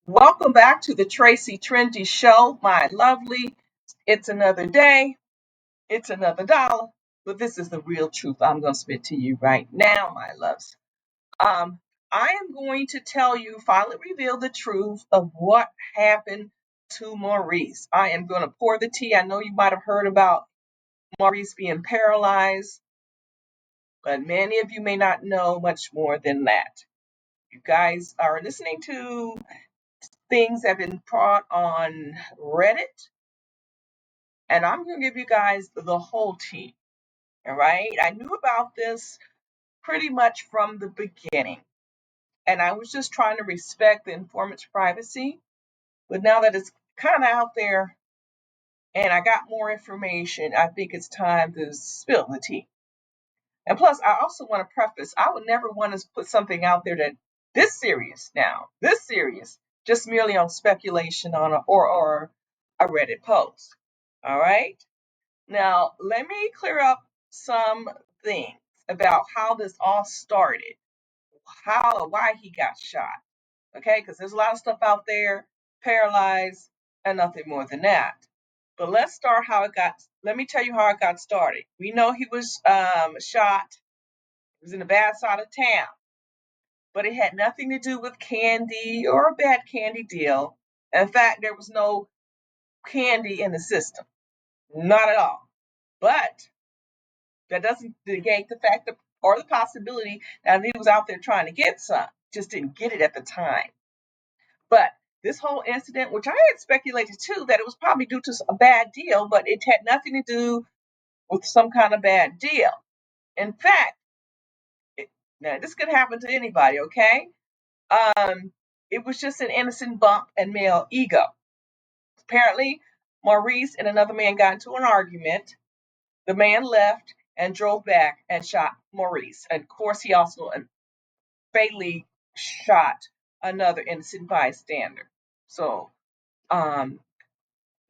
Welcome back to the Tracie Trendy Show, my lovely. It's another day, it's another dollar, but this is the real truth I'm going to spit to you right now, my loves. Um, I am going to tell you, finally reveal the truth of what happened to Maurice. I am going to pour the tea. I know you might have heard about Maurice being paralyzed, but many of you may not know much more than that. You guys are listening to things that have been brought on Reddit, and I'm going to give you guys the whole tea. All right. I knew about this pretty much from the beginning, and I was just trying to respect the informant's privacy. But now that it's kind of out there and I got more information, I think it's time to spill the tea. And plus, I also want to preface I would never want to put something out there that this serious, just merely on speculation on or a Reddit post. All right. Now, let me clear up some things about how this all started, how or why he got shot. Okay, because there's a lot of stuff out there, paralyzed, and nothing more than that. But let's start how it got. Let me tell you how it got started. We know he was shot. He was in a bad side of town, but it had nothing to do with candy or a bad candy deal. In fact, there was no candy in the system, not at all. But that doesn't negate the fact that, or the possibility that he was out there trying to get some, just didn't get it at the time. But this whole incident, which I had speculated too, that it was probably due to a bad deal, but it had nothing to do with some kind of bad deal. In fact, now this could happen to anybody, okay? Um, it was just an innocent bump and male ego. Apparently, Maurice and another man got into an argument. The man left and drove back and shot Maurice. And of course, he also fatally shot another innocent bystander. So, um,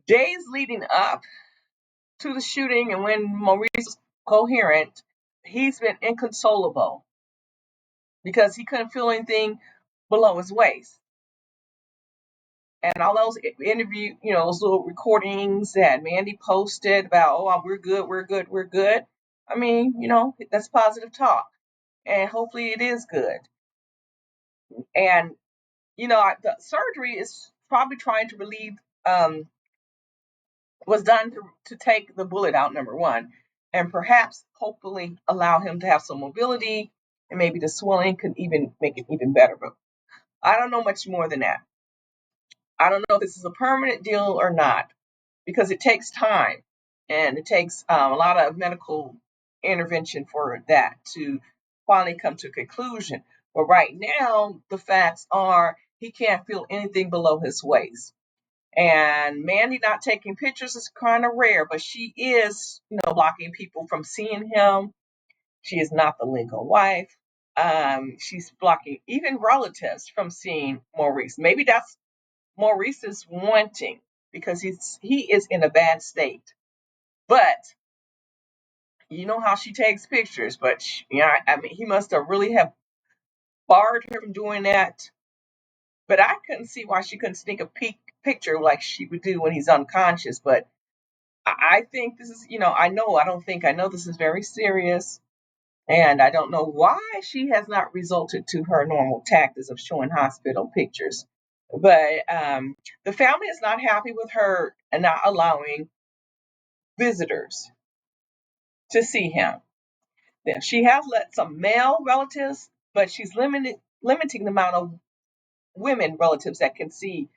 days leading up to the shooting and when Maurice was coherent, he's been inconsolable because he couldn't feel anything below his waist. And all those interview, those little recordings that Mandy posted about, oh, we're good, we're good, we're good. I mean, that's positive talk. And hopefully it is good. And, the surgery is probably trying to relieve, was done to take the bullet out, number one, and perhaps hopefully allow him to have some mobility and maybe the swelling could even make it even better. But I don't know much more than that. I don't know if this is a permanent deal or not because it takes time and it takes a lot of medical intervention for that to finally come to a conclusion. But right now, the facts are he can't feel anything below his waist. And Mandy not taking pictures is kind of rare, but she is, blocking people from seeing him. She is not the legal wife. She's blocking even relatives from seeing Maurice. Maybe that's Maurice is wanting because he is in a bad state. But you know how she takes pictures. But I mean, he must have really have barred her from doing that. But I couldn't see why she couldn't sneak a picture like she would do when he's unconscious. But I think this is, I know this is very serious. And I don't know why she has not resulted to her normal tactics of showing hospital pictures. But the family is not happy with her and not allowing visitors to see him. Then she has let some male relatives, but she's limiting the amount of women relatives that can see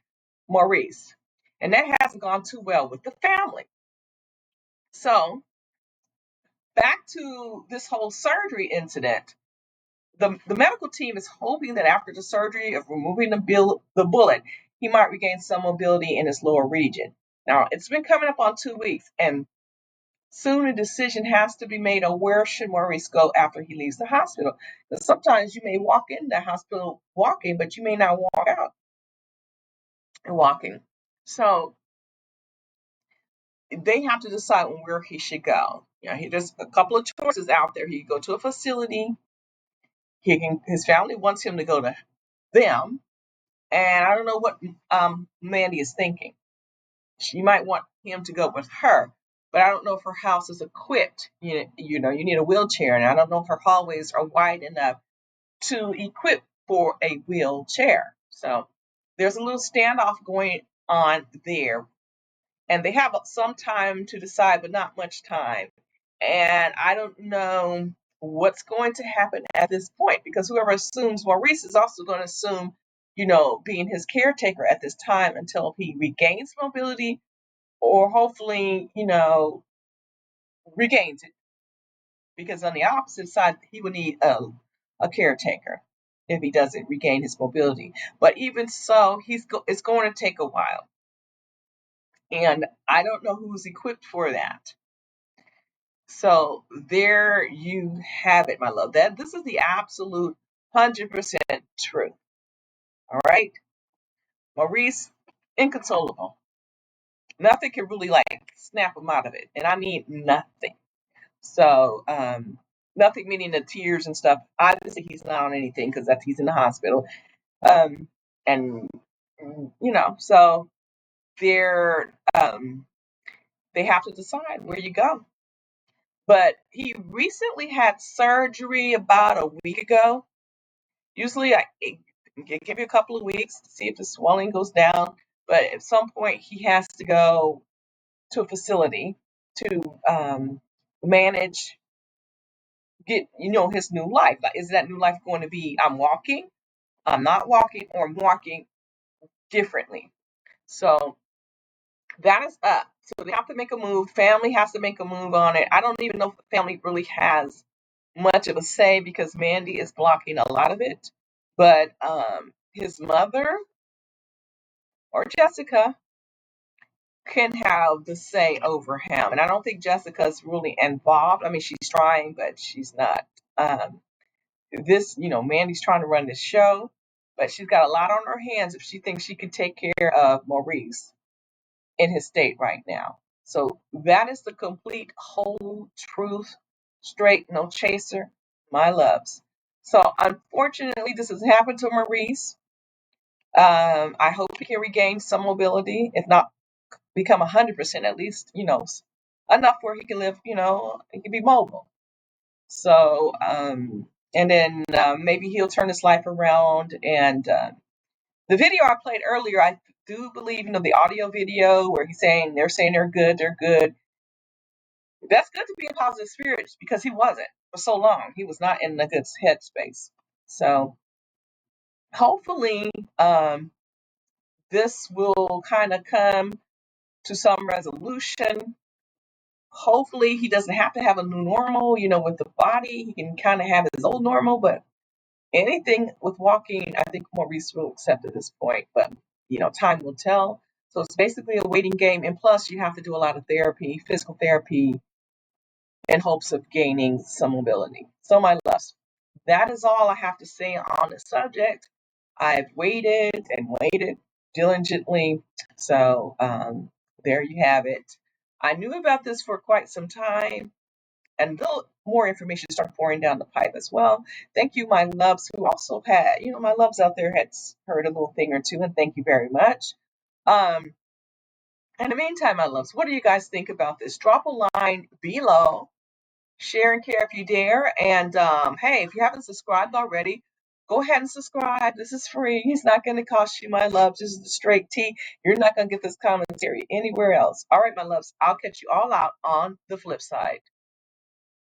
Maurice. And that hasn't gone too well with the family. So back to this whole surgery incident. The medical team is hoping that after the surgery of removing the bullet, he might regain some mobility in his lower region. Now, it's been coming up on 2 weeks, and soon a decision has to be made on where should Maurice go after he leaves the hospital. Because sometimes you may walk in the hospital walking, but you may not walk out walking. So they have to decide on where he should go. There's a couple of choices out there. He can go to a facility. His family wants him to go to them, And I don't know what Mandy is thinking. She might want him to go with her, but I don't know if her house is equipped. You need a wheelchair, and I don't know if her hallways are wide enough to equip for a wheelchair. So there's a little standoff going on there, and they have some time to decide, but not much time. And I don't know what's going to happen at this point, because whoever assumes Maurice is also going to assume, being his caretaker at this time until he regains mobility, or hopefully, regains it. Because on the opposite side, he would need a caretaker if he doesn't regain his mobility. But even so, it's going to take a while. And I don't know who's equipped for that. So there you have it, my love. This is the absolute 100% truth. All right. Maurice, inconsolable. Nothing can really snap him out of it. And I mean nothing. So, nothing meaning the tears and stuff. Obviously, he's not on anything because he's in the hospital. And so they have to decide where you go. But he recently had surgery about a week ago. Usually, I give you a couple of weeks to see if the swelling goes down. But at some point, he has to go to a facility to manage, get his new life. Like, is that new life going to be I'm walking, I'm not walking, or I'm walking differently? So that is up. So they have to make a move. Family has to make a move on it. I don't even know if the family really has much of a say because Mandy is blocking a lot of it. But his mother or Jessica can have the say over him. And I don't think Jessica's really involved. I mean, she's trying, but she's not. Mandy's trying to run this show, but she's got a lot on her hands if she thinks she can take care of Maurice in his state right now. So that is the complete, whole truth, straight, no chaser, my loves. So unfortunately, this has happened to Maurice. I hope he can regain some mobility, if not become 100%, at least, enough where he can live, he can be mobile. So, and then maybe he'll turn his life around. And the video I played earlier, I do believe, the audio video where they're saying they're good, they're good. That's good to be in positive spirits because he wasn't for so long. He was not in a good headspace. So hopefully, this will kind of come to some resolution. Hopefully, he doesn't have to have a new normal, with the body. He can kind of have his old normal, but anything with walking, I think Maurice will accept at this point. But, time will tell. So it's basically a waiting game. And plus, you have to do a lot of therapy, physical therapy, in hopes of gaining some mobility. So, my loves, that is all I have to say on the subject. I've waited and waited diligently. So, there you have it. I knew about this for quite some time, and little more information started pouring down the pipe as well. Thank you, my loves, who also had, my loves out there had heard a little thing or two, and thank you very much. In the meantime, my loves, what do you guys think about this? Drop a line below. Share and care if you dare. And hey, if you haven't subscribed already, go ahead and subscribe. This is free. It's not going to cost you, my loves. This is the straight tea. You're not going to get this commentary anywhere else. All right, my loves, I'll catch you all out on the flip side.